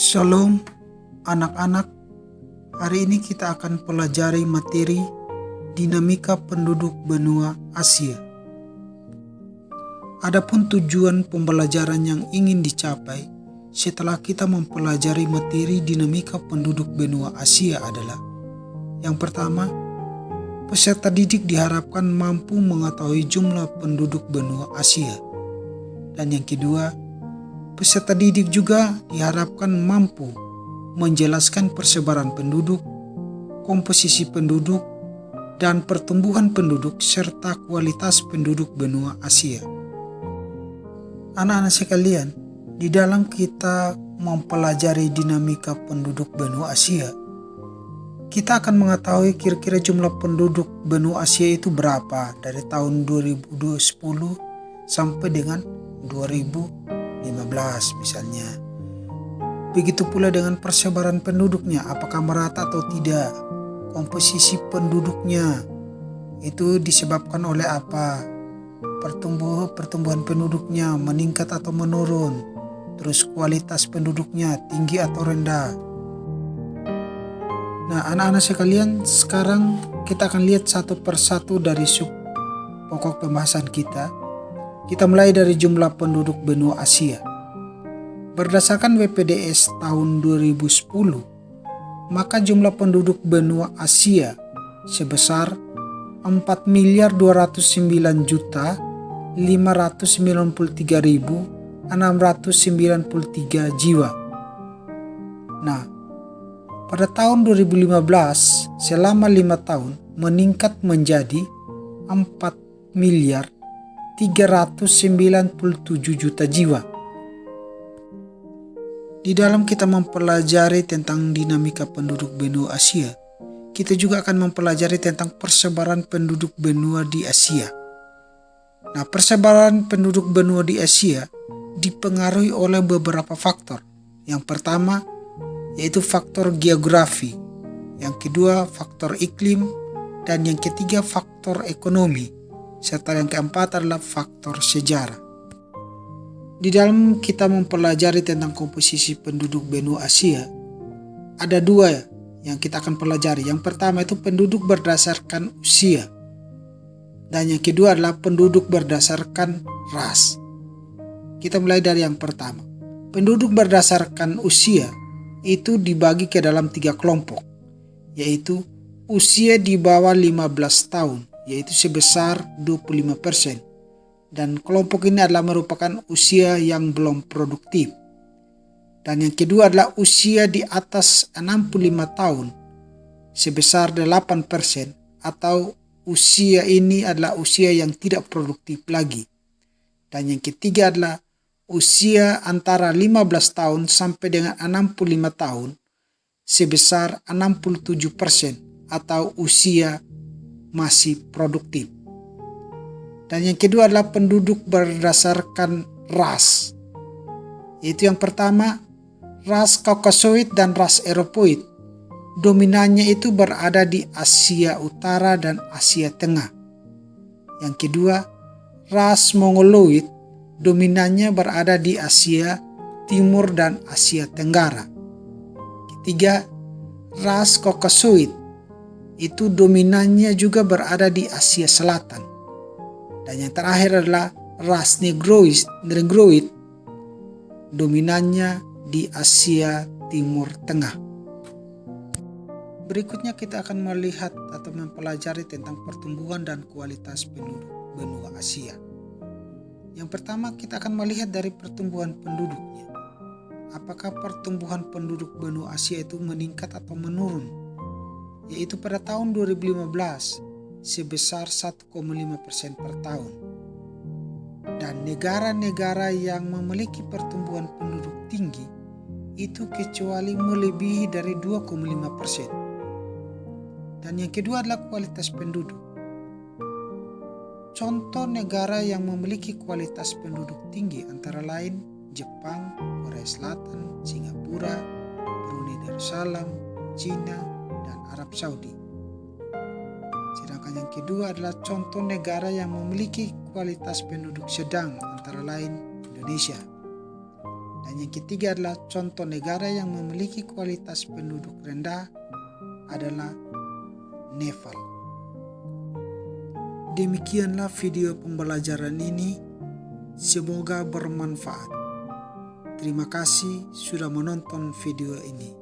Shalom anak-anak, hari ini kita akan pelajari materi dinamika penduduk benua Asia. Adapun tujuan pembelajaran yang ingin dicapai setelah kita mempelajari materi dinamika penduduk benua Asia adalah: yang pertama, peserta didik diharapkan mampu mengetahui jumlah penduduk benua Asia. Dan yang kedua, peserta didik juga diharapkan mampu menjelaskan persebaran penduduk, komposisi penduduk, dan pertumbuhan penduduk serta kualitas penduduk benua Asia. Anak-anak sekalian, di dalam kita mempelajari dinamika penduduk benua Asia, kita akan mengetahui kira-kira jumlah penduduk benua Asia itu berapa dari tahun 2010 sampai dengan 2015 misalnya. Begitu pula dengan persebaran penduduknya, apakah merata atau tidak. Komposisi penduduknya itu disebabkan oleh apa. Pertumbuhan penduduknya meningkat atau menurun. Terus kualitas penduduknya tinggi atau rendah. Nah, anak-anak sekalian, sekarang kita akan lihat satu persatu dari sub pokok pembahasan kita. Kita mulai dari jumlah penduduk benua Asia. Berdasarkan WPDS tahun 2010, maka jumlah penduduk benua Asia sebesar 4.209.593.693 jiwa. Nah, pada tahun 2015, selama 5 tahun meningkat menjadi 4.397 juta jiwa. Di dalam kita mempelajari tentang dinamika penduduk benua Asia, kita juga akan mempelajari tentang persebaran penduduk benua di Asia. Nah, persebaran penduduk benua di Asia dipengaruhi oleh beberapa faktor. Yang pertama, yaitu faktor geografi. Yang kedua, faktor iklim. Dan yang ketiga, faktor ekonomi. Serta yang keempat adalah faktor sejarah. Di dalam kita mempelajari tentang komposisi penduduk benua Asia, ada dua yang kita akan pelajari. Yang pertama itu penduduk berdasarkan usia. Dan yang kedua adalah penduduk berdasarkan ras. Kita mulai dari yang pertama. Penduduk berdasarkan usia itu dibagi ke dalam 3 kelompok, yaitu usia di bawah 15 tahun, yaitu sebesar 25%. Dan kelompok ini adalah merupakan usia yang belum produktif. Dan yang kedua adalah usia di atas 65 tahun sebesar 8%, atau usia ini adalah usia yang tidak produktif lagi. Dan yang ketiga adalah usia antara 15 tahun sampai dengan 65 tahun sebesar 67%, atau usia masih produktif. Dan yang kedua adalah penduduk berdasarkan ras. Yaitu yang pertama, ras Kaukasoid dan ras Eropoid. Dominannya itu berada di Asia Utara dan Asia Tengah. Yang kedua, ras Mongoloid. Dominannya berada di Asia Timur dan Asia Tenggara. Ketiga, ras Kaukasoid. Itu dominannya juga berada di Asia Selatan. Dan yang terakhir adalah ras Negroid, dominannya di Asia Timur Tengah. Berikutnya kita akan melihat atau mempelajari tentang pertumbuhan dan kualitas penduduk benua Asia. Yang pertama, kita akan melihat dari pertumbuhan penduduknya. Apakah pertumbuhan penduduk benua Asia itu meningkat atau menurun? Yaitu pada tahun 2015 sebesar 1,5% per tahun. Dan negara-negara yang memiliki pertumbuhan penduduk tinggi itu kecuali melebihi dari 2,5%. Dan yang kedua adalah kualitas penduduk. Contoh negara yang memiliki kualitas penduduk tinggi antara lain Jepang, Korea Selatan, Singapura, Brunei Darussalam, China, dan Arab Saudi. Sedangkan yang kedua adalah contoh negara yang memiliki kualitas penduduk sedang antara lain Indonesia. Dan yang ketiga adalah contoh negara yang memiliki kualitas penduduk rendah adalah Nepal. Demikianlah video pembelajaran ini. Semoga bermanfaat. Terima kasih sudah menonton video ini.